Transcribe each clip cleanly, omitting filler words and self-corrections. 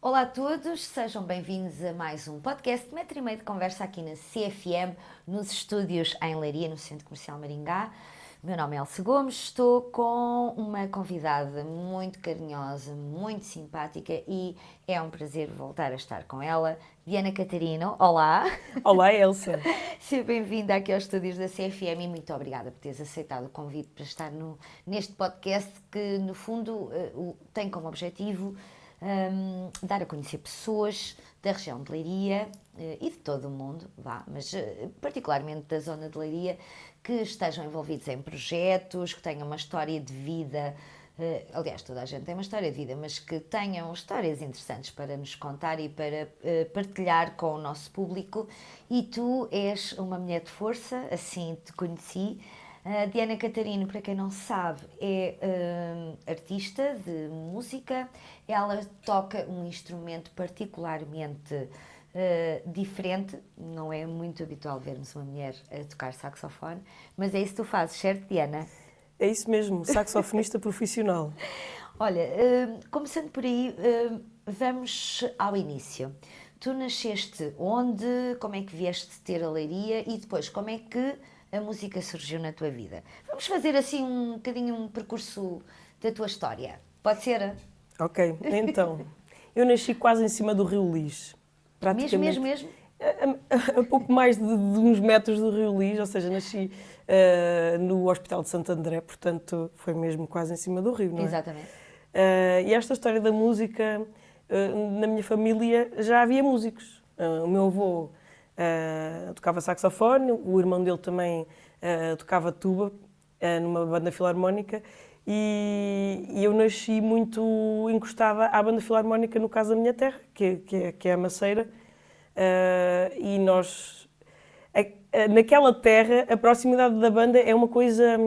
Olá a todos, sejam bem-vindos a mais um podcast de 1,5 m de conversa aqui na CFM, nos estúdios em Leiria, no Centro Comercial Maringá. O meu nome é Elsa Gomes, estou com uma convidada muito carinhosa, muito simpática e é um prazer voltar a estar com ela, Diana Catarino. Olá! Olá, Elsa! Seja bem-vinda aqui aos estúdios da CFM e muito obrigada por teres aceitado o convite para estar neste podcast que, no fundo, tem como objetivo dar a conhecer pessoas da região de Leiria e de todo o mundo, mas particularmente da zona de Leiria, que estejam envolvidos em projetos, que tenham uma história de vida, aliás, toda a gente tem uma história de vida, mas que tenham histórias interessantes para nos contar e para partilhar com o nosso público. E tu és uma mulher de força, assim te conheci. A Diana Catarino, para quem não sabe, é artista de música. Ela toca um instrumento particularmente diferente. Não é muito habitual vermos uma mulher a tocar saxofone, mas é isso que tu fazes, certo, Diana? É isso mesmo, saxofonista profissional. Olha, começando por aí, vamos ao início. Tu nasceste onde? Como é que vieste ter a Leiria? E depois, como é que a música surgiu na tua vida? Vamos fazer assim um bocadinho um percurso da tua história. Pode ser? Ok, então, eu nasci quase em cima do Rio Lis. Praticamente. Mesmo? A pouco mais de uns metros do Rio Lis, ou seja, nasci no Hospital de Santo André, portanto foi mesmo quase em cima do rio, não é? Exatamente. E esta história da música, na minha família já havia músicos. O meu avô tocava saxofone, o irmão dele também tocava tuba numa banda filarmónica e eu nasci muito encostada à banda filarmónica no caso da minha terra, que é a Maceira, e nós, naquela terra, a proximidade da banda é uma coisa...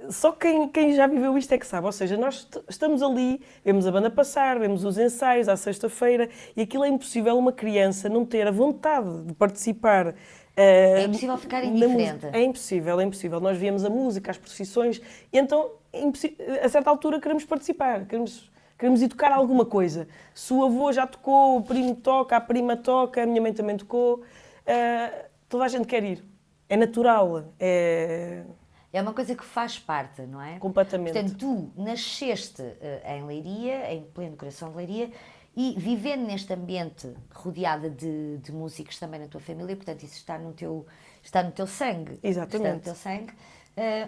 Só quem já viveu isto é que sabe, ou seja, nós estamos ali, vemos a banda passar, vemos os ensaios à sexta-feira e aquilo é impossível uma criança não ter a vontade de participar. É impossível ficar indiferente. É impossível. Nós víamos a música, as procissões, e então a certa altura queremos participar, queremos ir tocar alguma coisa. Se o avô já tocou, o primo toca, a prima toca, a minha mãe também tocou, toda a gente quer ir. É natural, É uma coisa que faz parte, não é? Completamente. Portanto, tu nasceste em Leiria, em pleno coração de Leiria, e vivendo neste ambiente rodeada de músicos também na tua família, portanto, isso está no teu sangue. Exatamente. Está no teu sangue.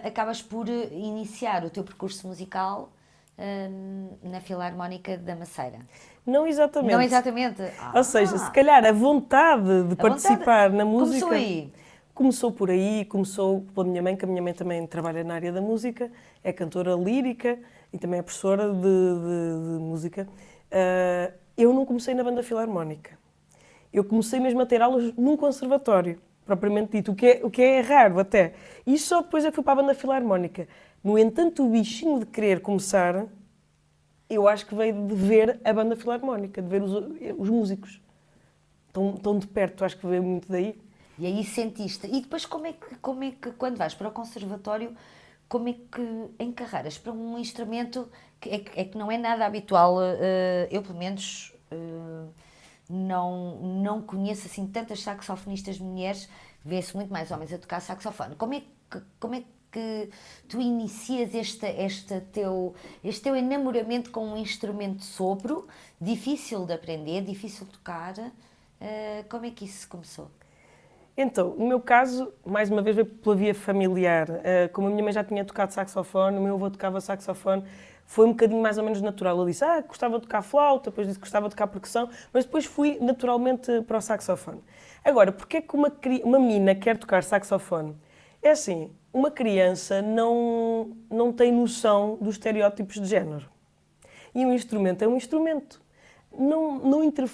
Acabas por iniciar o teu percurso musical na Filarmónica da Maceira. Não exatamente. Não exatamente. Ou seja, se calhar a vontade de participar na música... Começou aí. Começou por aí, começou pela minha mãe, que a minha mãe também trabalha na área da música, é cantora lírica e também é professora de música. Eu não comecei na banda filarmónica. Eu comecei mesmo a ter aulas num conservatório, propriamente dito, o que é raro até. E só depois é que fui para a banda filarmónica. No entanto, o bichinho de querer começar, eu acho que veio de ver a banda filarmónica, de ver os músicos. Tão de perto, acho que veio muito daí. E aí sentiste. E depois como é que quando vais para o conservatório, como é que encarreiras para um instrumento que não é nada habitual? Eu, pelo menos, não conheço assim tantas saxofonistas mulheres, vê-se muito mais homens a tocar saxofone. Como é que tu inicias este teu enamoramento com um instrumento de sopro, difícil de aprender, difícil de tocar? Como é que isso começou? Então, no meu caso, mais uma vez, veio pela via familiar. Como a minha mãe já tinha tocado saxofone, o meu avô tocava saxofone, foi um bocadinho mais ou menos natural. Ele disse que gostava de tocar flauta, depois disse que gostava de tocar percussão, mas depois fui naturalmente para o saxofone. Agora, porquê é que uma menina quer tocar saxofone? É assim, uma criança não tem noção dos estereótipos de género. E um instrumento é um instrumento.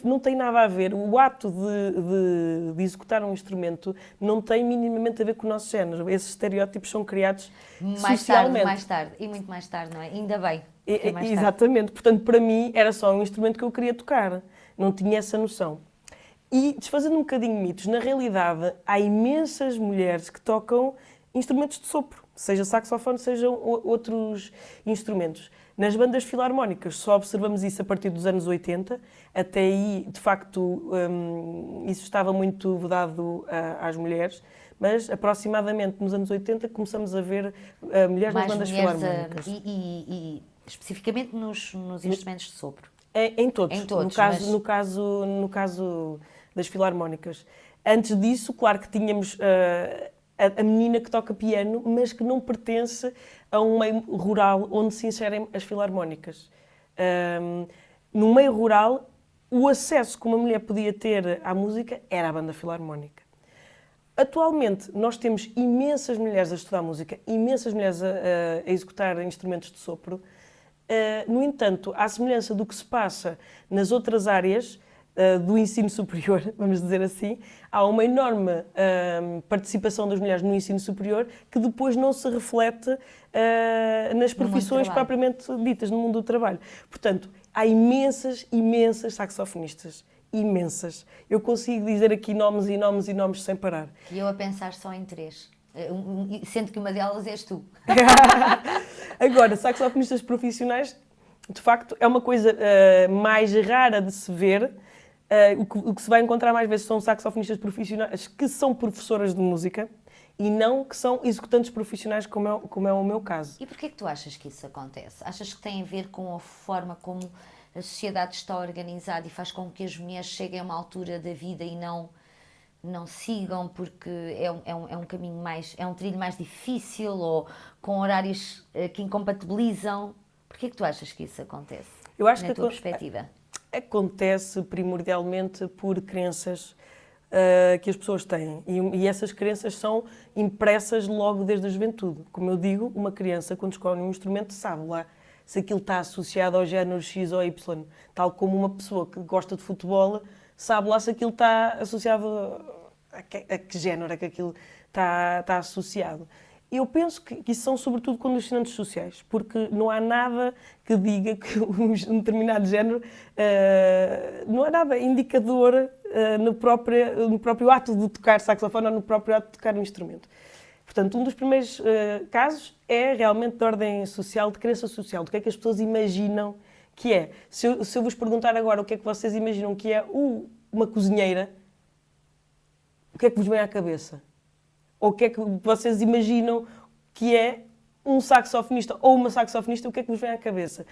Não tem nada a ver, o ato de executar um instrumento não tem minimamente a ver com o nosso género. Esses estereótipos são criados socialmente. Mais tarde, e muito mais tarde, não é? Ainda bem. Exatamente, portanto, para mim era só um instrumento que eu queria tocar, não tinha essa noção. E, desfazendo um bocadinho mitos, na realidade há imensas mulheres que tocam instrumentos de sopro, seja saxofone, sejam outros instrumentos. Nas bandas filarmónicas só observamos isso a partir dos anos 80. Até aí, de facto, isso estava muito vedado às mulheres, mas aproximadamente nos anos 80 começamos a ver mulheres nas bandas filarmónicas. E especificamente nos instrumentos de sopro? Em todos, no caso das filarmónicas. Antes disso, claro que tínhamos a menina que toca piano, mas que não pertence a um meio rural onde se inserem as filarmónicas. No meio rural, o acesso que uma mulher podia ter à música era a banda filarmónica. Atualmente, nós temos imensas mulheres a estudar música, imensas mulheres a executar instrumentos de sopro. No entanto, à semelhança do que se passa nas outras áreas do ensino superior, vamos dizer assim, há uma enorme participação das mulheres no ensino superior que depois não se reflete nas profissões propriamente ditas, no mundo do trabalho. Portanto, há imensas saxofonistas. Imensas. Eu consigo dizer aqui nomes e nomes e nomes sem parar. E eu a pensar só em 3. Sendo que uma delas és tu. Agora, saxofonistas profissionais, de facto, é uma coisa mais rara de se ver. O que se vai encontrar mais vezes são saxofonistas profissionais que são professoras de música e não que são executantes profissionais, como é o meu caso. E porquê que tu achas que isso acontece? Achas que tem a ver com a forma como a sociedade está organizada e faz com que as mulheres cheguem a uma altura da vida e não sigam porque é um caminho mais, é um trilho mais difícil ou com horários que incompatibilizam? Porquê que tu achas que isso acontece? Eu acho na tua perspectiva? Acontece primordialmente por crenças que as pessoas têm e essas crenças são impressas logo desde a juventude. Como eu digo, uma criança quando escolhe um instrumento sabe lá se aquilo está associado ao género X ou Y, tal como uma pessoa que gosta de futebol sabe lá se aquilo está associado a que género é que aquilo está associado. Eu penso que isso são sobretudo condicionantes sociais, porque não há nada que diga que um determinado género não há nada indicador no próprio ato de tocar saxofone ou no próprio ato de tocar um instrumento. Portanto, um dos primeiros casos é realmente de ordem social, de crença social, do que é que as pessoas imaginam que é. Se eu vos perguntar agora o que é que vocês imaginam que é uma cozinheira, o que é que vos vem à cabeça? Ou o que é que vocês imaginam que é um saxofonista ou uma saxofonista, o que é que vos vem à cabeça?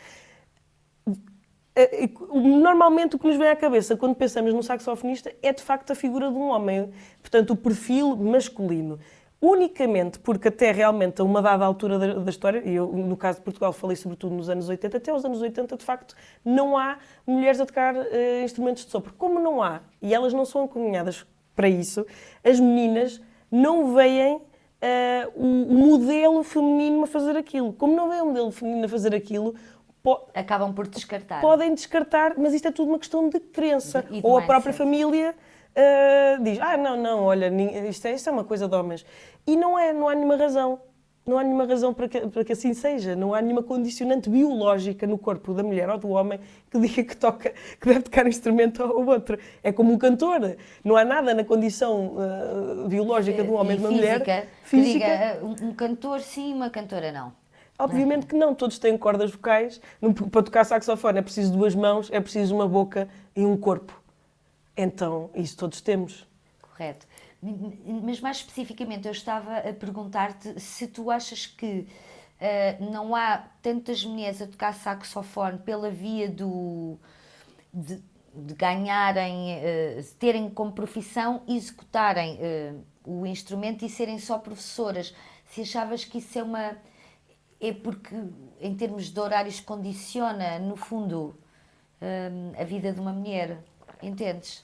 Normalmente o que nos vem à cabeça quando pensamos num saxofonista é de facto a figura de um homem, portanto o perfil masculino. Unicamente porque até realmente a uma dada altura da história, e eu no caso de Portugal falei sobretudo nos anos 80, até aos anos 80 de facto não há mulheres a tocar instrumentos de sopro. Como não há, e elas não são encaminhadas para isso, as meninas não veem o modelo feminino a fazer aquilo. Como não veem o modelo feminino a fazer aquilo, acabam por descartar. Podem descartar, mas isto é tudo uma questão de crença. Ou a própria família diz, não, olha, isto é uma coisa de homens. E não há nenhuma razão. Não há nenhuma razão para que assim seja. Não há nenhuma condicionante biológica no corpo da mulher ou do homem que diga que deve tocar um instrumento ou outro. É como um cantor. Não há nada na condição biológica de um homem e de uma mulher. Física. Que diga, um cantor sim, uma cantora não. Obviamente que não. Todos têm cordas vocais. Para tocar saxofone é preciso 2 mãos, é preciso uma boca e um corpo. Então, isso todos temos. Correto. Mas mais especificamente eu estava a perguntar-te se tu achas que não há tantas mulheres a tocar saxofone pela via de ganharem, terem como profissão, executarem o instrumento e serem só professoras. Se achavas que isso é porque em termos de horários condiciona, no fundo, a vida de uma mulher, entendes?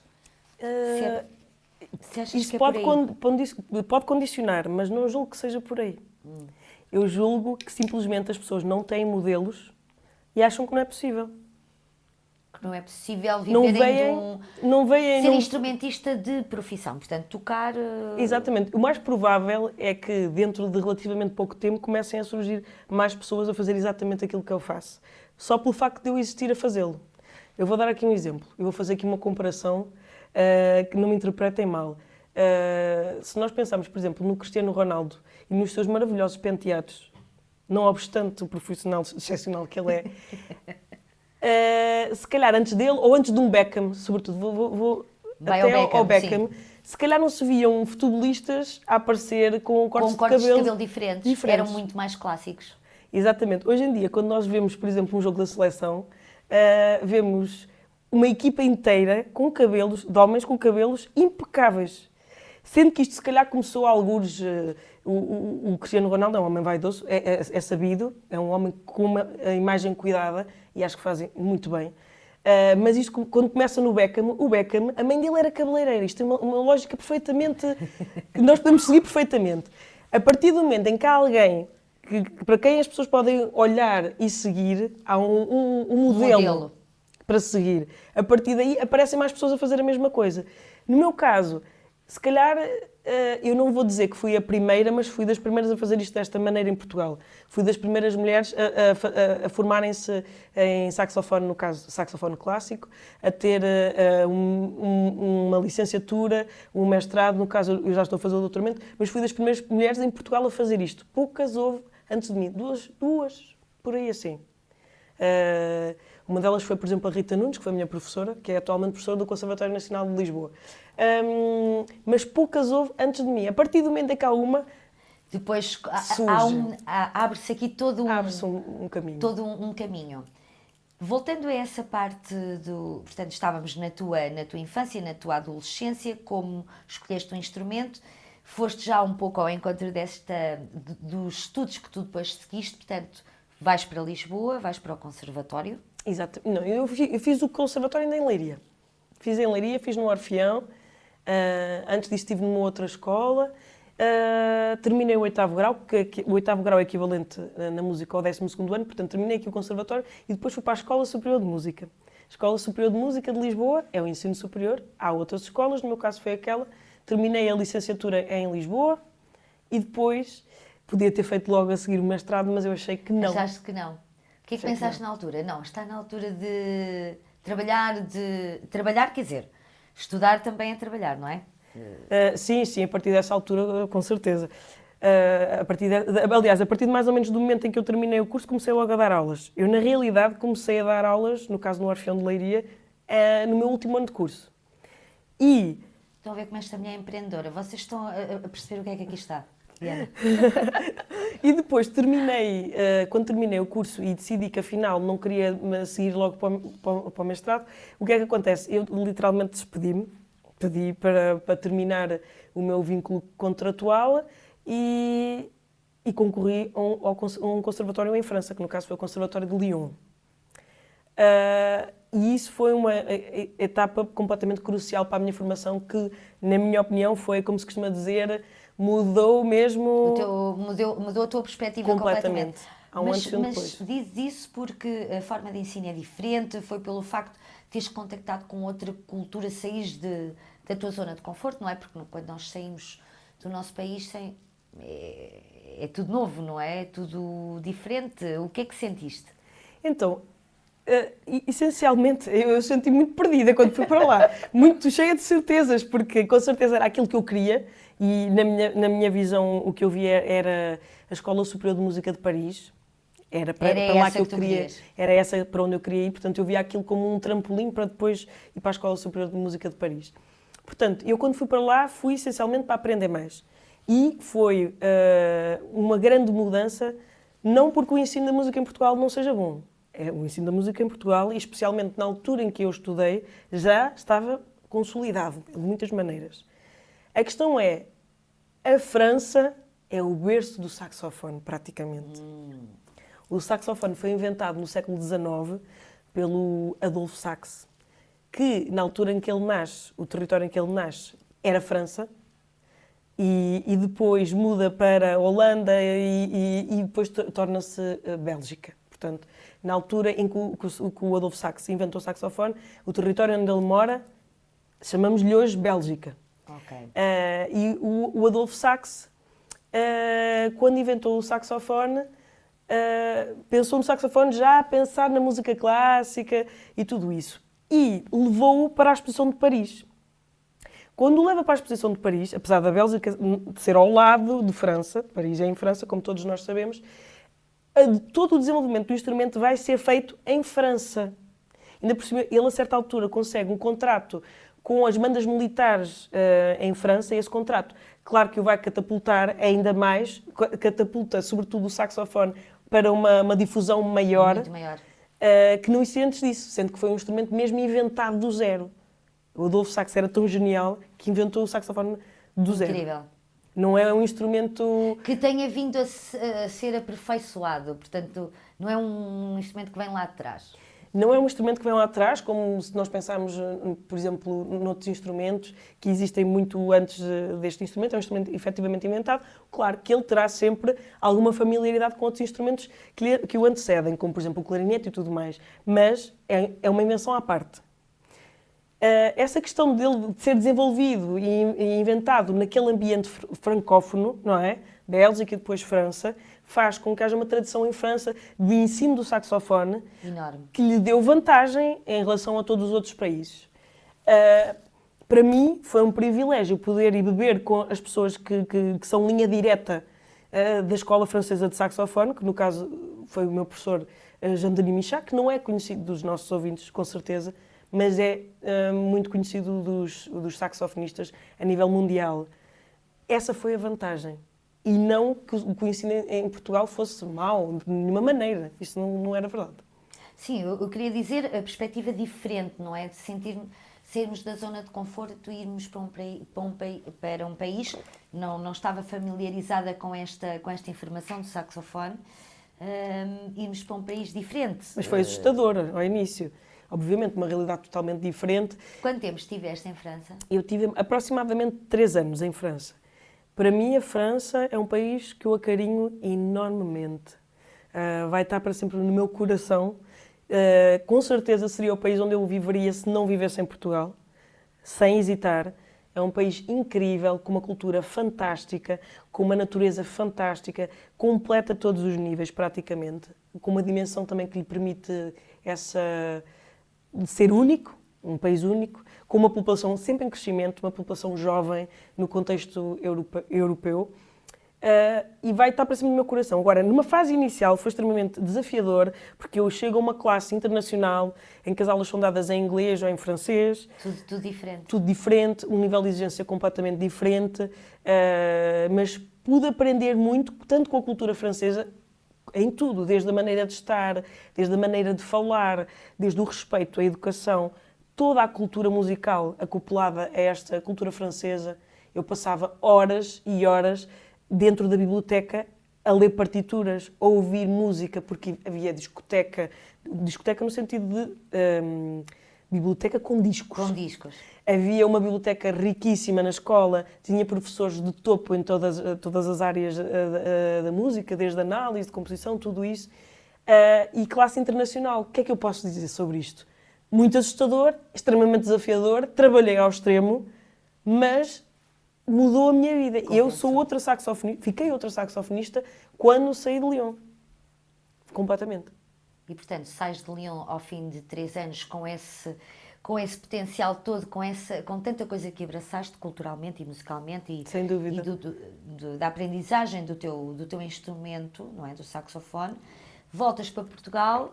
Isso pode condicionar, mas não julgo que seja por aí. Eu julgo que simplesmente as pessoas não têm modelos e acham que não é possível. Que não é possível viverem ser instrumentista de profissão, portanto, tocar... Exatamente. O mais provável é que dentro de relativamente pouco tempo comecem a surgir mais pessoas a fazer exatamente aquilo que eu faço. Só pelo facto de eu existir a fazê-lo. Eu vou dar aqui um exemplo. Eu vou fazer aqui uma comparação que não me interpretem mal. Se nós pensarmos, por exemplo, no Cristiano Ronaldo e nos seus maravilhosos penteados, não obstante o profissional excepcional que ele é, se calhar antes dele, ou antes de um Beckham, sobretudo, vou Vai até ao ao Beckham, Beckham, se calhar não se viam futebolistas a aparecer com cortes Com cortes de cabelo diferentes, eram muito mais clássicos. Exatamente. Hoje em dia, quando nós vemos, por exemplo, um jogo da seleção, vemos uma equipa inteira com cabelos, de homens com cabelos impecáveis. Sendo que isto, se calhar, começou a algures... o Cristiano Ronaldo é um homem vaidoso, é sabido, é um homem com uma imagem cuidada e acho que fazem muito bem. Mas isto, quando começa no Beckham, o Beckham, a mãe dele era cabeleireira. Isto é uma lógica perfeitamente... que nós podemos seguir perfeitamente. A partir do momento em que há alguém para quem as pessoas podem olhar e seguir, há um modelo para seguir. A partir daí, aparecem mais pessoas a fazer a mesma coisa. No meu caso, se calhar, eu não vou dizer que fui a primeira, mas fui das primeiras a fazer isto desta maneira em Portugal. Fui das primeiras mulheres a formarem-se em saxofone, no caso, saxofone clássico, a ter uma licenciatura, um mestrado, no caso, eu já estou a fazer o doutoramento, mas fui das primeiras mulheres em Portugal a fazer isto. Poucas houve antes de mim, duas, por aí assim. Uma delas foi, por exemplo, a Rita Nunes, que foi a minha professora, que é atualmente professora do Conservatório Nacional de Lisboa. Mas poucas houve antes de mim. A partir do momento em que há uma, depois surge. abre-se aqui todo Abre-se um caminho. Todo um caminho. Voltando a essa parte do... Portanto, estávamos na tua infância, na tua adolescência, como escolheste um instrumento, foste já um pouco ao encontro dos estudos que tu depois seguiste, portanto, vais para Lisboa, vais para o conservatório. Exato. Não, eu fiz o conservatório ainda em Leiria. Fiz em Leiria, fiz no Orfeão. Antes disso estive numa outra escola. Terminei o 8º grau, que o 8º grau é equivalente na música ao 12º ano, portanto terminei aqui o conservatório e depois fui para a Escola Superior de Música. A Escola Superior de Música de Lisboa é o ensino superior, há outras escolas, no meu caso foi aquela. Terminei a licenciatura em Lisboa e depois podia ter feito logo a seguir o mestrado, mas eu achei que não. Achaste que não? O que é que pensaste na altura? Não, está na altura de trabalhar, quer dizer, estudar também é trabalhar, não é? Sim, a partir dessa altura, com certeza. Aliás, a partir de mais ou menos do momento em que eu terminei o curso, comecei logo a dar aulas. Eu, na realidade, comecei a dar aulas, no caso no Orfeão de Leiria, no meu último ano de curso. E... Estão a ver como esta mulher é empreendedora. Vocês estão a perceber o que é que aqui está, Diana? E depois quando terminei o curso e decidi que afinal não queria seguir logo para o mestrado, o que é que acontece? Eu literalmente despedi-me, pedi para terminar o meu vínculo contratual e concorri a um conservatório em França, que no caso foi o Conservatório de Lyon. E isso foi uma etapa completamente crucial para a minha formação que, na minha opinião, foi, como se costuma dizer, mudou mesmo... Mudou a tua perspectiva completamente. Há um antes e um depois. Mas diz isso porque a forma de ensino é diferente, foi pelo facto de teres contactado com outra cultura, saís da tua zona de conforto, não é? Porque quando nós saímos do nosso país é tudo novo, não é? É tudo diferente. O que é que sentiste? Então... essencialmente, eu senti muito perdida quando fui para lá, muito cheia de certezas, porque com certeza era aquilo que eu queria e na minha visão o que eu via era a Escola Superior de Música de Paris, era lá que eu queria, era essa para onde eu queria ir, portanto eu via aquilo como um trampolim para depois ir para a Escola Superior de Música de Paris. Portanto, eu quando fui para lá fui essencialmente para aprender mais e foi uma grande mudança, não porque o ensino da música em Portugal não seja bom. O ensino da música em Portugal, e especialmente na altura em que eu estudei, já estava consolidado, de muitas maneiras. A questão é, a França é o berço do saxofone, praticamente. O saxofone foi inventado no século XIX pelo Adolphe Sax, que na altura em que ele nasce, o território em que ele nasce, era França, e depois muda para a Holanda e depois torna-se Bélgica. Portanto, na altura em que o Adolphe Sax inventou o saxofone, o território onde ele mora, chamamos-lhe hoje Bélgica. Okay. E o Adolphe Sax, quando inventou o saxofone, pensou no saxofone já a pensar na música clássica e tudo isso. E levou-o para a Exposição de Paris. Quando o leva para a Exposição de Paris, apesar da Bélgica de ser ao lado de França, Paris é em França, como todos nós sabemos, todo o desenvolvimento do instrumento vai ser feito em França. Ainda por cima, ele a certa altura consegue um contrato com as bandas militares em França, e esse contrato, claro que o vai catapultar ainda mais, catapulta sobretudo o saxofone para uma difusão maior, Muito maior. Que não existia antes disso, sendo que foi um instrumento mesmo inventado do zero. O Adolfo Sax era tão genial que inventou o saxofone do zero. Incrível. Não é um instrumento... Que tenha vindo a ser aperfeiçoado, portanto, não é um instrumento que vem lá de trás. Não é um instrumento que vem lá atrás, como se nós pensarmos, por exemplo, noutros instrumentos que existem muito antes deste instrumento. É um instrumento efetivamente inventado. Claro que ele terá sempre alguma familiaridade com outros instrumentos que o antecedem, como, por exemplo, o clarinete e tudo mais. Mas é uma invenção à parte. Essa questão dele de ser desenvolvido e inventado naquele ambiente francófono, não é? Bélgica e depois França, faz com que haja uma tradição em França de ensino do saxofone Enorme. que lhe deu vantagem em relação a todos os outros países. Para mim, foi um privilégio poder ir beber com as pessoas que são linha direta da Escola Francesa de Saxofone, que no caso foi o meu professor Jean-Denis Michat, que não é conhecido dos nossos ouvintes, com certeza, mas é muito conhecido dos saxofonistas a nível mundial. Essa foi a vantagem. E não que o ensino em Portugal fosse mau, de nenhuma maneira. Isso não era verdade. Sim, eu queria dizer a perspectiva diferente, não é? De sermos da zona de conforto e irmos para um país, não estava familiarizada com esta informação do saxofone, irmos para um país diferente. Mas foi assustador ao início. Obviamente, uma realidade totalmente diferente. Quanto tempo estiveste em França? Eu tive aproximadamente 3 anos em França. Para mim, a França é um país que eu acarinho enormemente. Vai estar para sempre no meu coração. Com certeza seria o país onde eu viveria se não vivesse em Portugal, sem hesitar. É um país incrível, com uma cultura fantástica, com uma natureza fantástica, completa a todos os níveis praticamente, com uma dimensão também que lhe permite de ser único, um país único, com uma população sempre em crescimento, uma população jovem no contexto europeu, e vai estar para cima do meu coração. Agora, numa fase inicial foi extremamente desafiador, porque eu chego a uma classe internacional em que as aulas são dadas em inglês ou em francês. Tudo diferente. Tudo diferente, um nível de exigência completamente diferente, mas pude aprender muito, tanto com a cultura francesa, em tudo, desde a maneira de estar, desde a maneira de falar, desde o respeito à educação, toda a cultura musical acoplada a esta cultura francesa. Eu passava horas e horas dentro da biblioteca a ler partituras, a ouvir música, porque havia discoteca no sentido de biblioteca com discos. Com discos. Havia uma biblioteca riquíssima na escola, tinha professores de topo em todas as áreas da música, desde análise, de composição, tudo isso. E classe internacional. O que é que eu posso dizer sobre isto? Muito assustador, extremamente desafiador, trabalhei ao extremo, mas mudou a minha vida. Eu sou outra saxofonista, fiquei outra saxofonista quando saí de Lyon. Completamente. E, portanto, sais de Lyon ao fim de 3 anos com esse potencial todo, com tanta coisa que abraçaste culturalmente e musicalmente sem dúvida. E da aprendizagem do teu instrumento, não é? Do saxofone, voltas para Portugal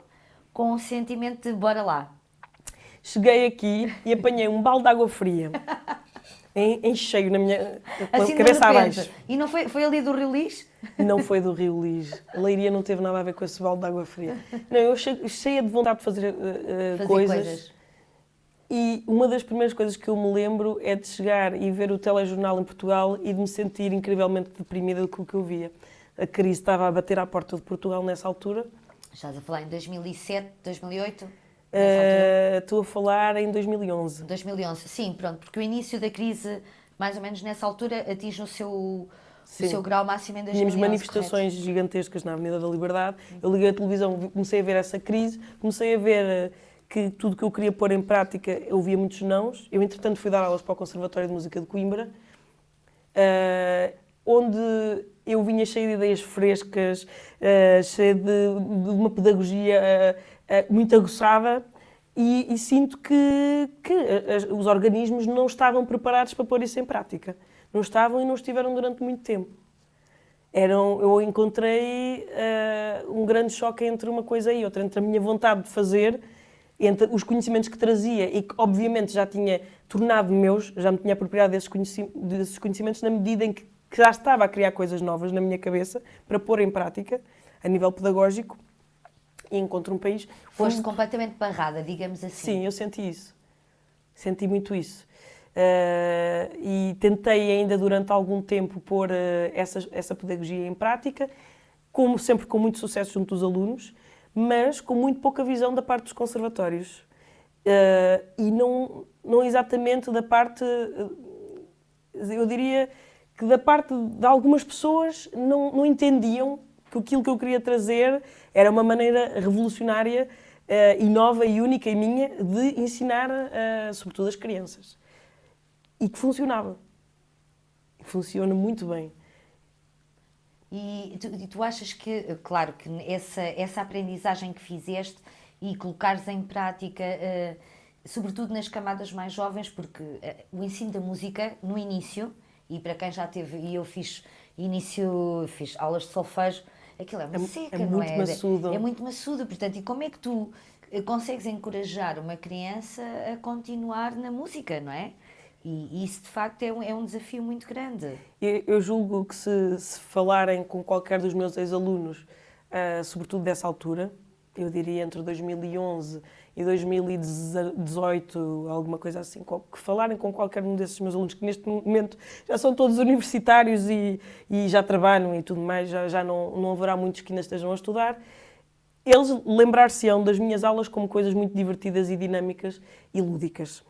com o sentimento de bora lá. Cheguei aqui e apanhei um balde de água fria, em cheio, na minha assim, cabeça abaixo. E não foi ali do Rio Lis? Não foi do Rio Lis. A Leiria não teve nada a ver com esse balde de água fria. Não, eu cheia de vontade de fazer coisas. E uma das primeiras coisas que eu me lembro é de chegar e ver o telejornal em Portugal e de me sentir incrivelmente deprimida com o que eu via. A crise estava a bater à porta de Portugal nessa altura. Estás a falar em 2007, 2008? Estou a falar em 2011. 2011, sim, pronto, porque o início da crise, mais ou menos nessa altura, atinge o seu grau máximo em 2011. Tínhamos manifestações gigantescas na Avenida da Liberdade. Eu liguei a televisão, comecei a ver essa crise, comecei a ver que tudo que eu queria pôr em prática, eu ouvia muitos nãos. Eu, entretanto, fui dar aulas para o Conservatório de Música de Coimbra, onde eu vinha cheia de ideias frescas, cheia de uma pedagogia muito aguçada, e sinto que os organismos não estavam preparados para pôr isso em prática. Não estavam e não estiveram durante muito tempo. Eu encontrei um grande choque entre uma coisa e outra, entre a minha vontade de fazer, entre os conhecimentos que trazia e que obviamente já tinha tornado meus, já me tinha apropriado desses conhecimentos na medida em que já estava a criar coisas novas na minha cabeça para pôr em prática a nível pedagógico, e encontro um país... Foste completamente barrada, digamos assim. Sim, eu senti isso. Senti muito isso. E tentei ainda durante algum tempo pôr essa pedagogia em prática, como sempre com muito sucesso junto dos alunos, mas com muito pouca visão da parte dos conservatórios. E não exatamente da parte, eu diria que da parte de algumas pessoas não entendiam que aquilo que eu queria trazer era uma maneira revolucionária e nova e única e minha de ensinar, sobretudo, as crianças. E que funcionava. Funciona muito bem. E tu achas que, claro, que essa aprendizagem que fizeste e colocares em prática, sobretudo nas camadas mais jovens, porque o ensino da música, no início, e para quem já teve, e eu fiz aulas de solfejo, aquilo é uma seca, não é? É muito maçudo. É muito maçudo, portanto, e como é que tu consegues encorajar uma criança a continuar na música, não é? E isso, de facto, é um desafio muito grande. Eu julgo que se falarem com qualquer dos meus ex-alunos, sobretudo dessa altura, eu diria entre 2011 e 2018, alguma coisa assim, que falarem com qualquer um desses meus alunos, que neste momento já são todos universitários e já trabalham e tudo mais, já não haverá muitos que ainda estejam a estudar, eles lembrar-se-ão das minhas aulas como coisas muito divertidas e dinâmicas e lúdicas.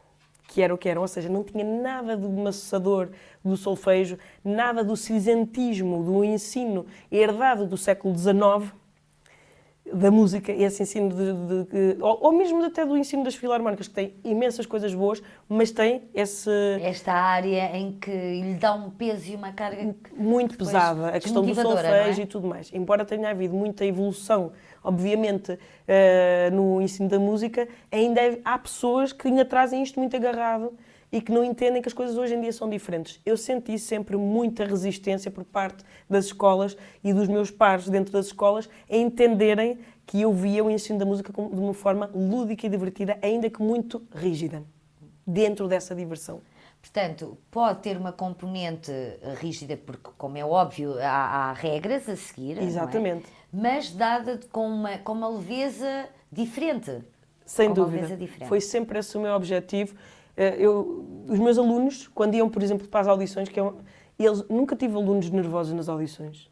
Que era o que eram, ou seja, não tinha nada do maçador do solfejo, nada do cinzentismo do ensino herdado do século XIX, da música, esse ensino ou mesmo até do ensino das filarmónicas, que tem imensas coisas boas, mas tem esta área em que lhe dá um peso e uma carga muito pesada, a questão do solfejo é? E tudo mais. Embora tenha havido muita evolução, obviamente, no ensino da música, ainda há pessoas que ainda trazem isto muito agarrado e que não entendem que as coisas hoje em dia são diferentes. Eu senti sempre muita resistência por parte das escolas e dos meus pares dentro das escolas a entenderem que eu via o ensino da música de uma forma lúdica e divertida, ainda que muito rígida, dentro dessa diversão. Portanto, pode ter uma componente rígida, porque, como é óbvio, há regras a seguir. Exatamente. Não é? Mas dada com uma leveza diferente. Sem dúvida. Foi sempre esse o meu objetivo. Os meus alunos, quando iam, por exemplo, para as audições, eles nunca tive alunos nervosos nas audições.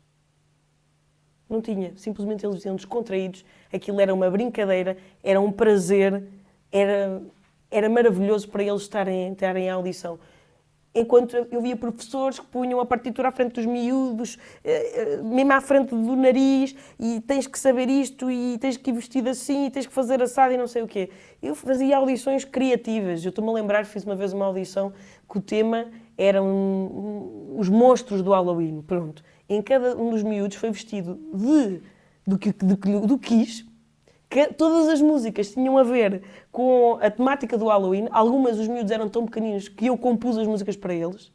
Não tinha. Simplesmente eles iam descontraídos. Aquilo era uma brincadeira, era um prazer, era maravilhoso para eles estarem em audição. Enquanto eu via professores que punham a partitura à frente dos miúdos, mesmo à frente do nariz, e tens que saber isto, e tens que ir vestido assim, e tens que fazer assado e não sei o quê. Eu fazia audições criativas. Eu estou-me a lembrar, fiz uma vez uma audição que o tema eram os monstros do Halloween. Pronto. Em cada um dos miúdos foi vestido do quis. Todas as músicas tinham a ver com a temática do Halloween. Algumas, os miúdos eram tão pequeninos que eu compus as músicas para eles.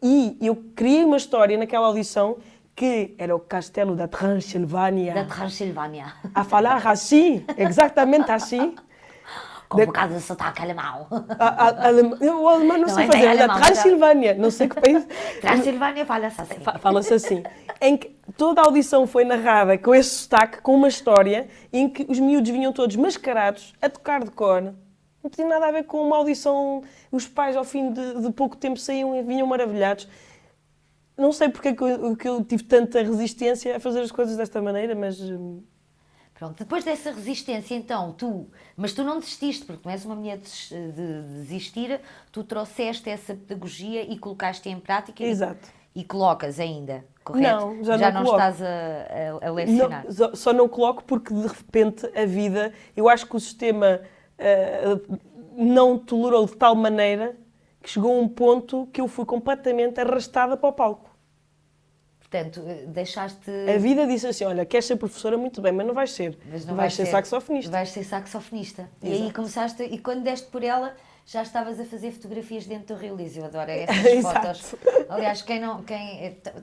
E eu criei uma história naquela audição que era o castelo da Transilvânia. Da Transilvânia. A falar assim, exatamente assim. Com um bocado de sotaque alemão. O alemão não sei fazer, é da Transilvânia, não sei que país. Transilvânia fala-se assim. Fala-se assim. Em que toda a audição foi narrada com esse sotaque, com uma história em que os miúdos vinham todos mascarados, a tocar de cor. Não tinha nada a ver com uma audição. Os pais, ao fim de pouco tempo, saíam e vinham maravilhados. Não sei porque que eu tive tanta resistência a fazer as coisas desta maneira, mas... Pronto, depois dessa resistência, então, mas tu não desististe, porque não és uma mulher de desistir, tu trouxeste essa pedagogia e colocaste em prática. Exato. E colocas ainda, correto? Não, já não coloco. Estás a lecionar. Não, só não coloco porque, de repente, a vida... Eu acho que o sistema não tolerou de tal maneira que chegou a um ponto que eu fui completamente arrastada para o palco. Portanto, deixaste... A vida disse assim, olha, queres ser professora muito bem, mas não vais ser. Mas não vais ser saxofonista. Vais ser saxofonista. Exato. E aí começaste, e quando deste por ela, já estavas a fazer fotografias dentro do Rio Liso. Eu adoro essas fotos. Aliás,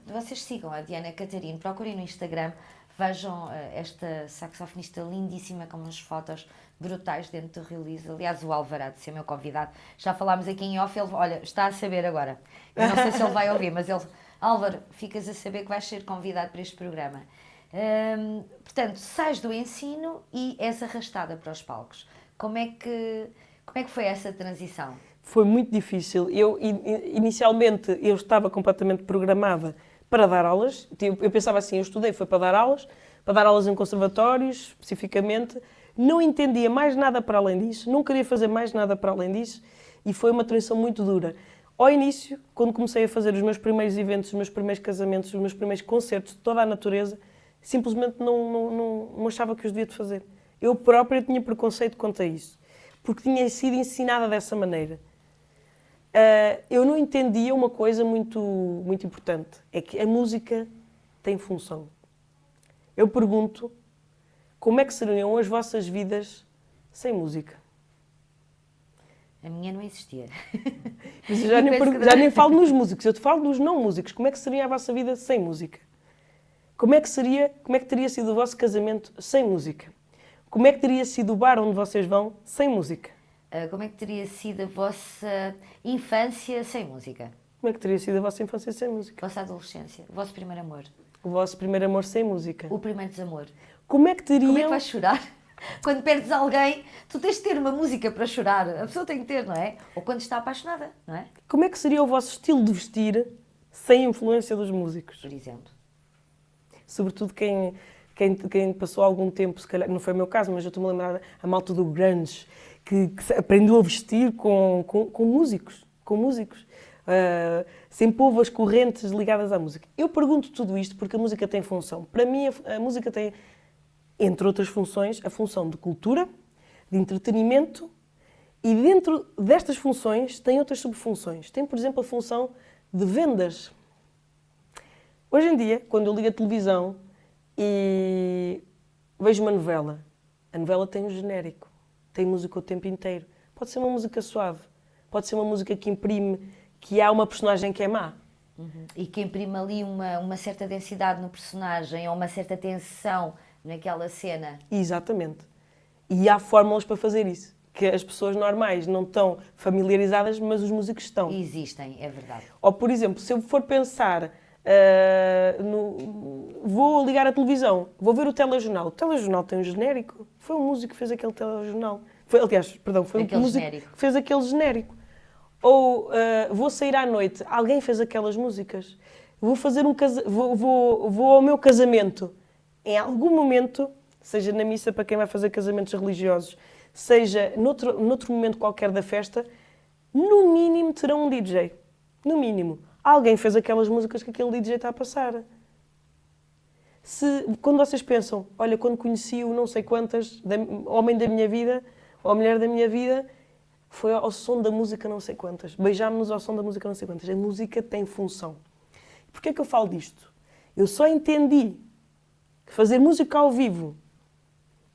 vocês sigam a Diana Catarino, procurem no Instagram, vejam esta saxofonista lindíssima com umas fotos brutais dentro do Rio Liso. Aliás, o Álvaro de ser meu convidado. Já falámos aqui em off, ele, olha, está a saber agora. Eu não sei se ele vai ouvir, mas ele... Álvaro, ficas a saber que vais ser convidado para este programa. Portanto, sais do ensino e és arrastada para os palcos. Como é que foi essa transição? Foi muito difícil. Inicialmente, eu estava completamente programada para dar aulas. Eu pensava assim, eu estudei foi para dar aulas em conservatórios, especificamente. Não entendia mais nada para além disso, não queria fazer mais nada para além disso e foi uma transição muito dura. Ao início, quando comecei a fazer os meus primeiros eventos, os meus primeiros casamentos, os meus primeiros concertos de toda a natureza, simplesmente não achava que os devia de fazer. Eu própria tinha preconceito quanto a isso, porque tinha sido ensinada dessa maneira. Eu não entendia uma coisa muito, muito importante, é que a música tem função. Eu pergunto, como é que seriam as vossas vidas sem música? A minha não existia. Mas eu já nem falo nos músicos, eu te falo dos não músicos. Como é que seria a vossa vida sem música? Como é que teria sido o vosso casamento sem música? Como é que teria sido o bar onde vocês vão sem música? Como é que teria sido a vossa infância sem música? Como é que teria sido a vossa infância sem música? A vossa adolescência, o vosso primeiro amor? O vosso primeiro amor sem música? O primeiro desamor? Como é que vais chorar? Quando perdes alguém, tu tens de ter uma música para chorar. A pessoa tem que ter, não é? Ou quando está apaixonada, não é? Como é que seria o vosso estilo de vestir sem influência dos músicos? Por exemplo? Sobretudo quem passou algum tempo, se calhar, não foi o meu caso, mas eu estou-me a lembrar a malta do grunge, que aprendeu a vestir com músicos. Sempre houve as correntes ligadas à música. Eu pergunto tudo isto porque a música tem função. Para mim, a música tem, entre outras funções, a função de cultura, de entretenimento e dentro destas funções tem outras subfunções. Tem, por exemplo, a função de vendas. Hoje em dia, quando eu ligo a televisão e vejo uma novela, a novela tem um genérico, tem música o tempo inteiro. Pode ser uma música suave, pode ser uma música que imprime que há uma personagem que é má. E que imprime ali uma certa densidade no personagem ou uma certa tensão naquela cena. Exatamente. E há fórmulas para fazer isso, que as pessoas normais não estão familiarizadas, mas os músicos estão. Existem, é verdade. Ou, por exemplo, se eu for pensar, vou ligar a televisão, vou ver o telejornal. O telejornal tem um genérico. Foi um músico que fez aquele telejornal. Foi um músico genérico. Que fez aquele genérico. Ou vou sair à noite, alguém fez aquelas músicas. Vou ao meu casamento. Em algum momento, seja na missa para quem vai fazer casamentos religiosos, seja noutro momento qualquer da festa, no mínimo terão um DJ. No mínimo. Alguém fez aquelas músicas que aquele DJ está a passar. Quando vocês pensam, olha, quando conheci o não sei quantas, homem da minha vida, ou mulher da minha vida, foi ao som da música não sei quantas. Beijámos-nos ao som da música não sei quantas. A música tem função. Porquê é que eu falo disto? Eu só entendi que fazer música ao vivo,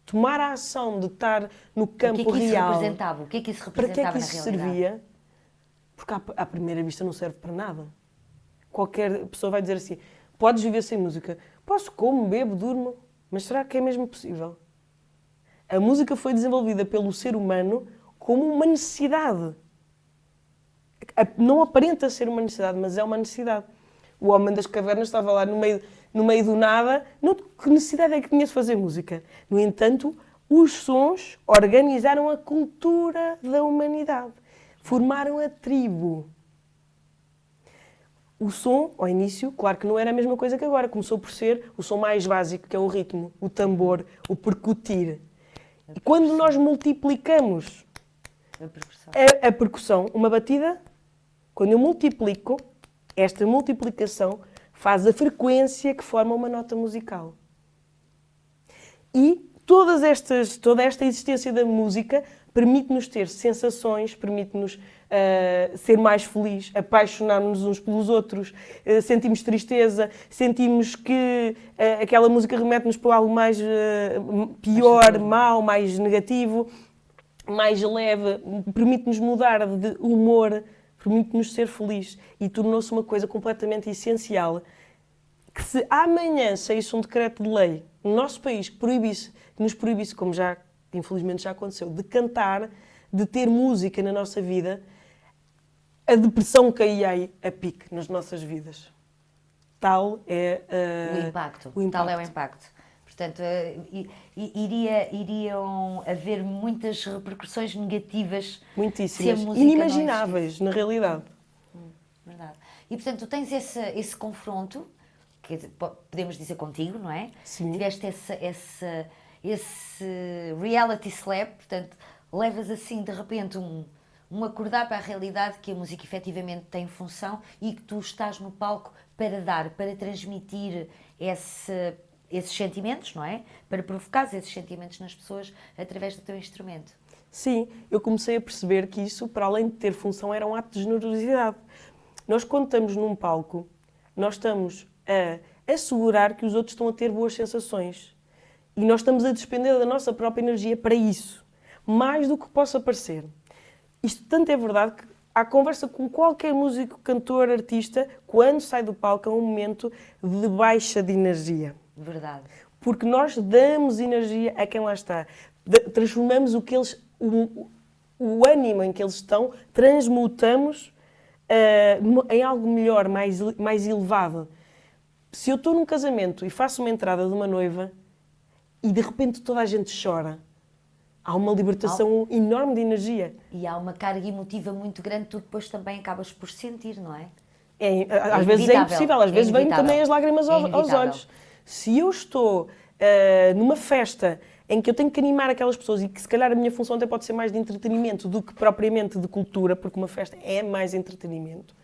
tomar a ação de estar no campo real... O que é que isso representava? Para que é que isso servia? Porque à primeira vista não serve para nada. Qualquer pessoa vai dizer assim, podes viver sem música. Posso, como, bebo, durmo, mas será que é mesmo possível? A música foi desenvolvida pelo ser humano como uma necessidade. Não aparenta ser uma necessidade, mas é uma necessidade. O homem das cavernas estava lá no meio do nada. Que necessidade é que tinha de fazer música? No entanto, os sons organizaram a cultura da humanidade. Formaram a tribo. O som, ao início, claro que não era a mesma coisa que agora. Começou por ser o som mais básico, que é o ritmo, o tambor, o percutir. E quando nós multiplicamos a percussão, uma batida, quando eu multiplico, esta multiplicação faz a frequência que forma uma nota musical. E toda esta existência da música permite-nos ter sensações, permite-nos ser mais felizes, apaixonar-nos uns pelos outros, sentimos tristeza, sentimos que aquela música remete-nos para algo mais pior, mau, mais negativo, mais leve, permite-nos mudar de humor, permite-nos ser felizes e tornou-se uma coisa completamente essencial que se amanhã saísse um decreto de lei no nosso país que nos proibisse, como já infelizmente já aconteceu, de cantar, de ter música na nossa vida, a depressão caía a pique nas nossas vidas. Tal é o impacto. Tal é o impacto. Portanto, iriam haver muitas repercussões negativas. Muitíssimas. Inimagináveis, na realidade. Verdade. E, portanto, tu tens esse confronto, que podemos dizer contigo, não é? Sim. Tiveste esse reality slap, portanto, levas assim, de repente, um acordar para a realidade que a música efetivamente tem função e que tu estás no palco para transmitir esses sentimentos, não é? Para provocar esses sentimentos nas pessoas através do teu instrumento. Sim, eu comecei a perceber que isso, para além de ter função, era um ato de generosidade. Nós, quando estamos num palco, nós estamos a assegurar que os outros estão a ter boas sensações. E nós estamos a despender da nossa própria energia para isso, mais do que possa parecer. Isto tanto é verdade que a conversa com qualquer músico, cantor, artista, quando sai do palco é um momento de baixa de energia. Verdade. Porque nós damos energia a quem lá está. Transformamos o ânimo em que eles estão, transmutamos em algo melhor, mais elevado. Se eu estou num casamento e faço uma entrada de uma noiva e de repente toda a gente chora, há uma libertação enorme de energia. E há uma carga emotiva muito grande, tu depois também acabas por sentir, não é? Às vezes é impossível, às vezes vêm também as lágrimas aos olhos. Se eu estou numa festa em que eu tenho que animar aquelas pessoas e que se calhar a minha função até pode ser mais de entretenimento do que propriamente de cultura, porque uma festa é mais entretenimento,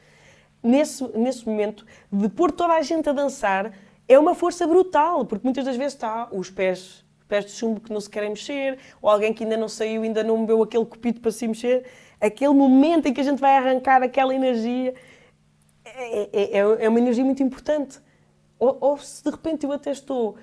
nesse momento, de pôr toda a gente a dançar, é uma força brutal, porque muitas das vezes está os pés de chumbo que não se querem mexer, ou alguém que ainda não saiu, ainda não bebeu aquele copito para se mexer, aquele momento em que a gente vai arrancar aquela energia, é uma energia muito importante. Ou se de repente eu até estou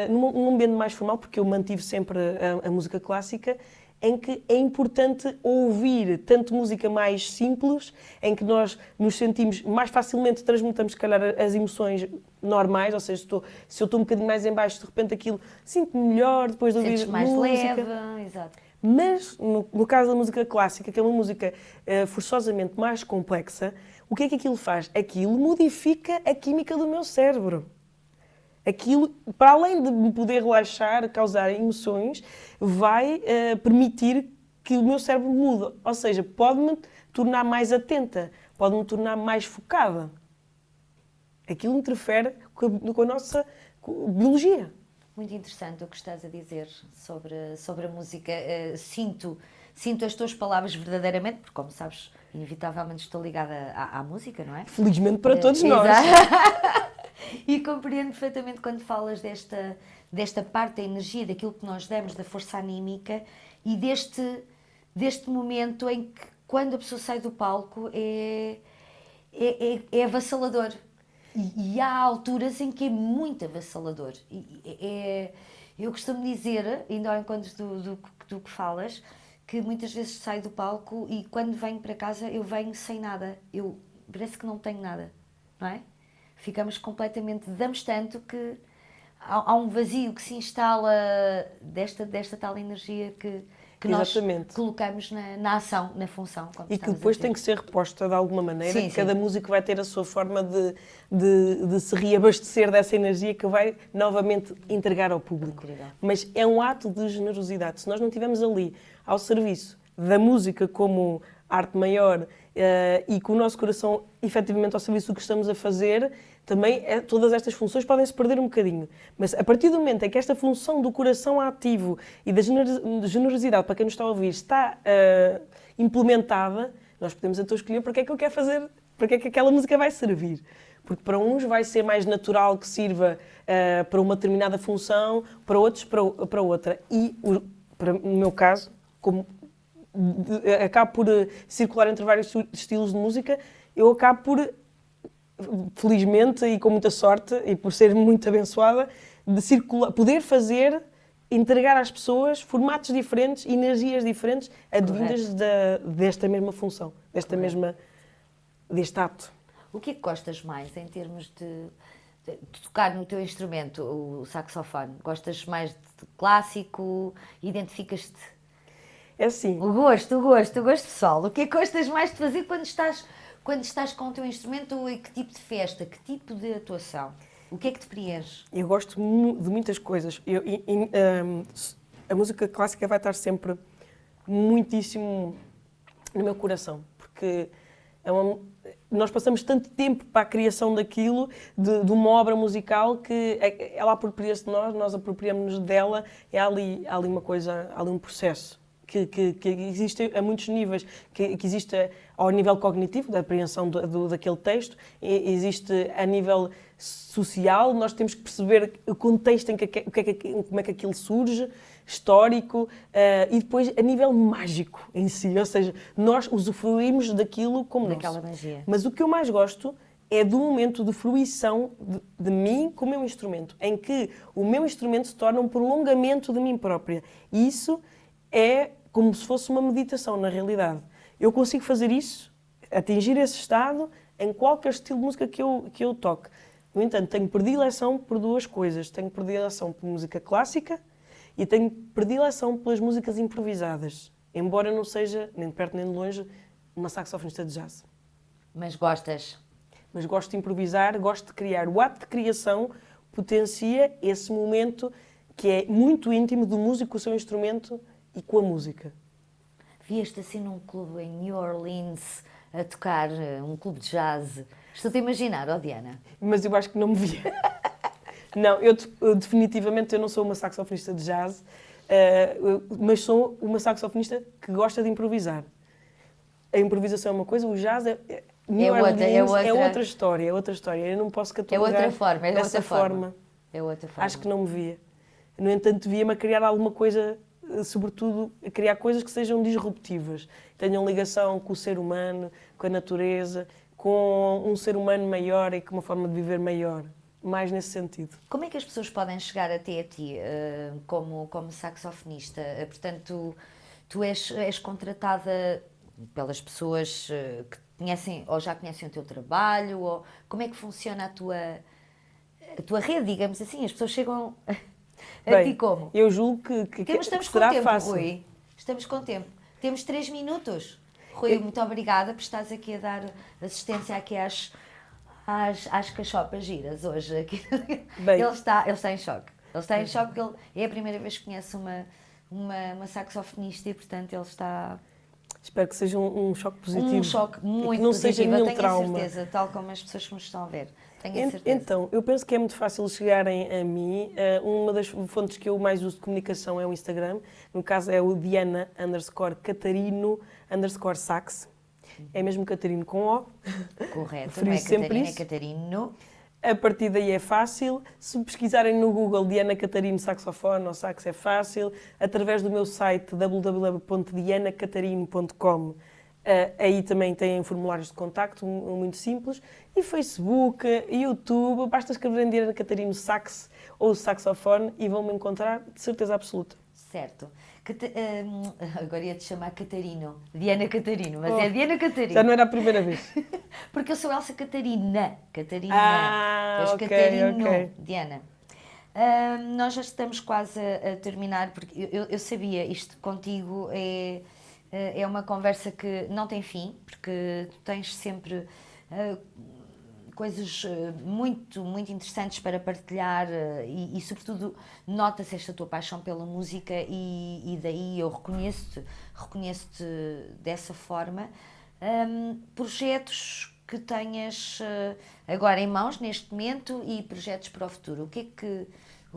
num ambiente mais formal, porque eu mantive sempre a música clássica, em que é importante ouvir tanto música mais simples, em que nós nos sentimos mais facilmente, transmutamos, se calhar, as emoções normais, ou seja, se eu estou um bocadinho mais em baixo, de repente aquilo sinto-me melhor depois de ouvir música. Mais leve, exato. Mas, no caso da música clássica, que é uma música forçosamente mais complexa, o que é que aquilo faz? Aquilo modifica a química do meu cérebro. Aquilo, para além de me poder relaxar, causar emoções, vai permitir que o meu cérebro mude. Ou seja, pode-me tornar mais atenta, pode-me tornar mais focada. Aquilo interfere com a nossa biologia. Muito interessante o que estás a dizer sobre a música. Sinto as tuas palavras verdadeiramente, porque, como sabes, inevitavelmente estou ligada à música, não é? Felizmente para todos nós. E compreendo perfeitamente quando falas desta parte da energia, daquilo que nós damos, da força anímica e deste momento em que, quando a pessoa sai do palco, é avassalador. E há alturas em que é muito avassalador. Eu costumo dizer, ainda ao encontro do que falas, que muitas vezes saio do palco e quando venho para casa eu venho sem nada. Parece que não tenho nada, não é? Ficamos completamente, damos tanto que há um vazio que se instala desta tal energia que nós colocamos na ação, na função. E que depois tem que ser reposta de alguma maneira. Sim, cada músico vai ter a sua forma de se reabastecer dessa energia que vai novamente entregar ao público. Incrível. Mas é um ato de generosidade. Se nós não estivermos ali ao serviço da música como arte maior e com o nosso coração efetivamente ao serviço do que estamos a fazer, também todas estas funções podem se perder um bocadinho. Mas a partir do momento em que esta função do coração ativo e da generosidade para quem nos está a ouvir está implementada, nós podemos então escolher para que é que eu quero fazer, para que é que aquela música vai servir. Porque para uns vai ser mais natural que sirva para uma determinada função, para outros para outra. E, no meu caso, como acabo por circular entre vários estilos de música, eu acabo por, felizmente e com muita sorte e por ser muito abençoada, de poder entregar às pessoas formatos diferentes, energias diferentes, advindas desta mesma função, deste ato. O que é que gostas mais em termos de tocar no teu instrumento, o saxofone? Gostas mais de clássico? Identificas-te? É assim. O gosto pessoal. O que é que gostas mais de fazer quando estás com o teu instrumento e que tipo de festa, que tipo de atuação? O que é que te preenche? Eu gosto de muitas coisas. A música clássica vai estar sempre muitíssimo no meu coração, porque nós passamos tanto tempo para a criação daquilo, de uma obra musical, que ela apropria-se de nós apropriamos-nos dela, há ali uma coisa, há ali um processo que existe a muitos níveis, que existe ao nível cognitivo, da apreensão daquele texto, existe a nível social, nós temos que perceber o contexto em como é que aquilo surge, histórico, e depois a nível mágico em si, ou seja, nós usufruímos daquilo como daquela nosso. magia. Mas o que eu mais gosto é do momento de fruição de mim com o meu instrumento, em que o meu instrumento se torna um prolongamento de mim própria. E isso é como se fosse uma meditação, na realidade. Eu consigo fazer isso, atingir esse estado, em qualquer estilo de música que eu toque. No entanto, tenho predileção por duas coisas. Tenho predileção por música clássica e tenho predileção pelas músicas improvisadas. Embora não seja, nem de perto nem de longe, uma saxofonista de jazz. Mas gostas? Mas gosto de improvisar, gosto de criar. O ato de criação potencia esse momento que é muito íntimo do músico com o seu instrumento e com a música. Vieste assim num clube em New Orleans a tocar, um clube de jazz. Estou-te a imaginar, ó Diana? Mas eu acho que não me via. Não, eu definitivamente eu não sou uma saxofonista de jazz, mas sou uma saxofonista que gosta de improvisar. A improvisação é uma coisa, o jazz é outra história, é outra história. Eu não posso catalogar é outra forma, dessa forma. É outra forma. Acho que não me via. No entanto, via-me a criar alguma coisa, sobretudo a criar coisas que sejam disruptivas, tenham ligação com o ser humano, com a natureza, com um ser humano maior e com uma forma de viver maior. Mais nesse sentido. Como é que as pessoas podem chegar até a ti como saxofonista? Portanto, tu és contratada pelas pessoas que conhecem ou já conhecem o teu trabalho? Ou como é que funciona a tua rede, digamos assim? As pessoas chegam a ti como? Eu julgo que Estamos será com tempo, fácil. Rui. Estamos com tempo. Temos 3 minutos. Rui, muito obrigada por estares aqui a dar assistência aqui às cachopas giras hoje. Aqui. Ele está em choque. Ele está em choque porque é a primeira vez que conhece uma saxofonista e, portanto, ele está... Espero que seja um choque positivo. Um choque muito e que não positivo. seja nenhum tenho trauma. a certeza, tal como as pessoas que nos estão a ver. Tenho a certeza. Então, eu penso que é muito fácil chegarem a mim. Uma das fontes que eu mais uso de comunicação é o Instagram. No caso é o Diana_Catarino_sax. É mesmo Catarino com O. Correto, não é Catarina, é Catarino. A partir daí é fácil. Se pesquisarem no Google Diana Catarino saxofone ou sax é fácil. Através do meu site www.dianacatarino.com aí também têm formulários de contacto muito simples. E Facebook, YouTube, basta escreverem Diana Catarino sax ou saxofone e vão-me encontrar de certeza absoluta. Certo. Agora ia-te chamar Catarino. Diana Catarino, mas é Diana Catarino. Já não era a primeira vez. Porque eu sou Elsa Catarina. Catarina. Ok, Catarino. ok. Diana. Nós já estamos quase a terminar, porque eu sabia, isto contigo é uma conversa que não tem fim, porque tu tens sempre coisas muito, muito interessantes para partilhar e sobretudo, nota-se esta tua paixão pela música e daí eu reconheço-te dessa forma. Projetos que tenhas agora em mãos, neste momento, e projetos para o futuro. O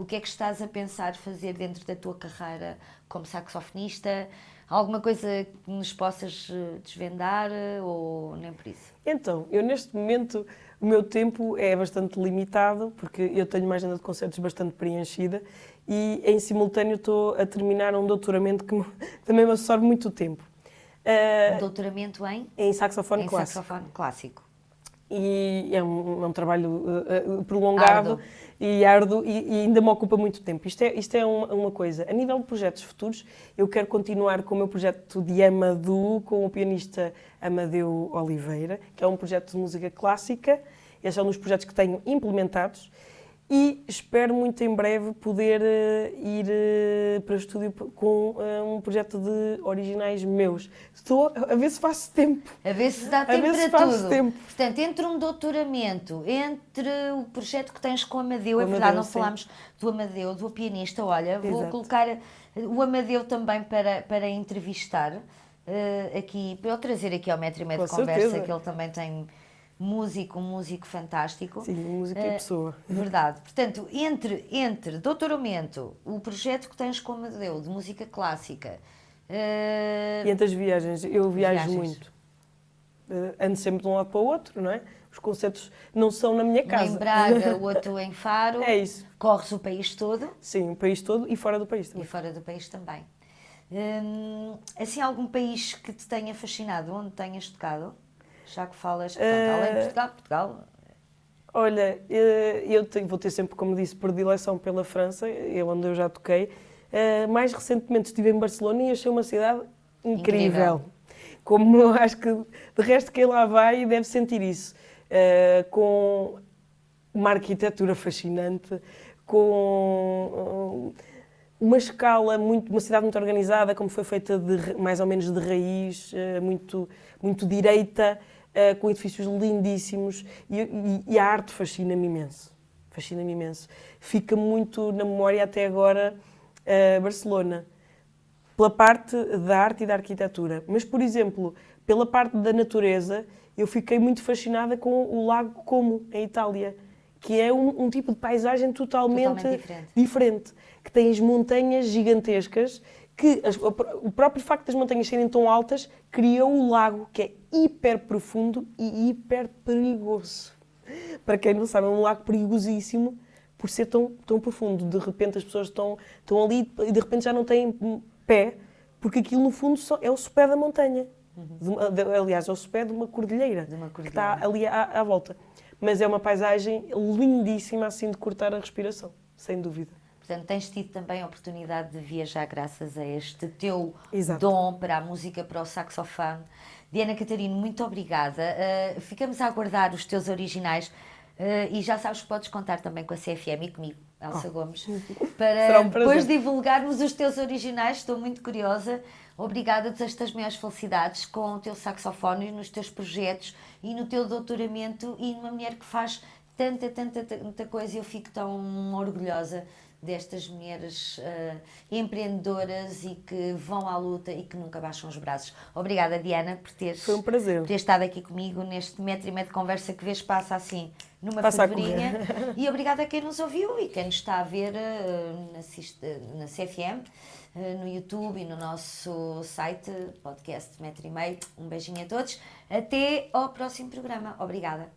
que é que estás a pensar fazer dentro da tua carreira como saxofonista? Alguma coisa que nos possas desvendar ou nem por isso? Então, eu neste momento, o meu tempo é bastante limitado, porque eu tenho uma agenda de concertos bastante preenchida e em simultâneo estou a terminar um doutoramento que também me absorve muito tempo. Um doutoramento em saxofone em clássico. saxofone clássico. E é um trabalho prolongado e árduo e ainda me ocupa muito tempo. Isto é uma coisa. A nível de projetos futuros, eu quero continuar com o meu projeto de Amadou, com o pianista Amadeu Oliveira, que é um projeto de música clássica. Esse é um dos projetos que tenho implementados. E espero muito em breve poder ir para o estúdio com um projeto de originais meus. Estou a ver se faço tempo. A ver se dá tempo para tudo. Portanto, entre um doutoramento, entre o projeto que tens com o Amadeu, é verdade, não falámos do Amadeu, do pianista, olha, vou colocar o Amadeu também para entrevistar aqui, para eu trazer aqui ao Metro e Meio de Conversa, que ele também tem... um músico fantástico. Sim, música e pessoa. Verdade. Portanto, entre doutoramento, o projeto que tens com o Amadeu, de música clássica... E entre as viagens, eu viajo muito. Ando sempre de um lado para o outro, não é? Os concertos não são na minha casa. Um em Braga, o outro em Faro. É isso. Corres o país todo. Sim, o país todo e fora do país também. E fora do país também. Assim, algum país que te tenha fascinado, onde tenhas tocado? Já que falas, além de Portugal... Olha, vou ter sempre, como disse, predileção pela França, é onde eu já toquei. Mais recentemente estive em Barcelona e achei uma cidade incrível. Como acho que, de resto, quem lá vai deve sentir isso. Com uma arquitetura fascinante, com uma escala, uma cidade muito organizada, como foi feita mais ou menos de raiz, muito direita, com edifícios lindíssimos e a arte fascina-me imenso. Fascina-me imenso. Fica muito na memória até agora Barcelona, pela parte da arte e da arquitetura. Mas, por exemplo, pela parte da natureza, eu fiquei muito fascinada com o Lago Como, em Itália, que é um tipo de paisagem totalmente diferente. Que tem as montanhas gigantescas, que o próprio facto das montanhas serem tão altas criou o lago, que é hiper profundo e hiper perigoso. Para quem não sabe, é um lago perigosíssimo por ser tão profundo. De repente as pessoas estão ali e de repente já não têm pé, porque aquilo no fundo é o sopé da montanha. Aliás, é o sopé de uma cordilheira. Que está ali à volta. Mas é uma paisagem lindíssima assim de cortar a respiração, sem dúvida. Portanto, tens tido também a oportunidade de viajar graças a este teu Exato. dom para a música, para o saxofone. Diana Catarino, muito obrigada. Ficamos a aguardar os teus originais e já sabes que podes contar também com a CFM e comigo, Elsa Gomes, para depois divulgarmos os teus originais. Estou muito curiosa. Obrigada, desejo-te as maiores felicidades com o teu saxofone, nos teus projetos e no teu doutoramento, e numa mulher que faz tanta coisa. Eu fico tão orgulhosa destas mulheres empreendedoras e que vão à luta e que nunca baixam os braços. Obrigada, Diana, por teres, foi um prazer. Por teres estado aqui comigo neste metro e meio de conversa que vês passa assim numa ferverinha. E obrigada a quem nos ouviu e quem nos está a ver na CFM, no YouTube e no nosso site, podcast Metro e Meio. Um beijinho a todos. Até ao próximo programa. Obrigada.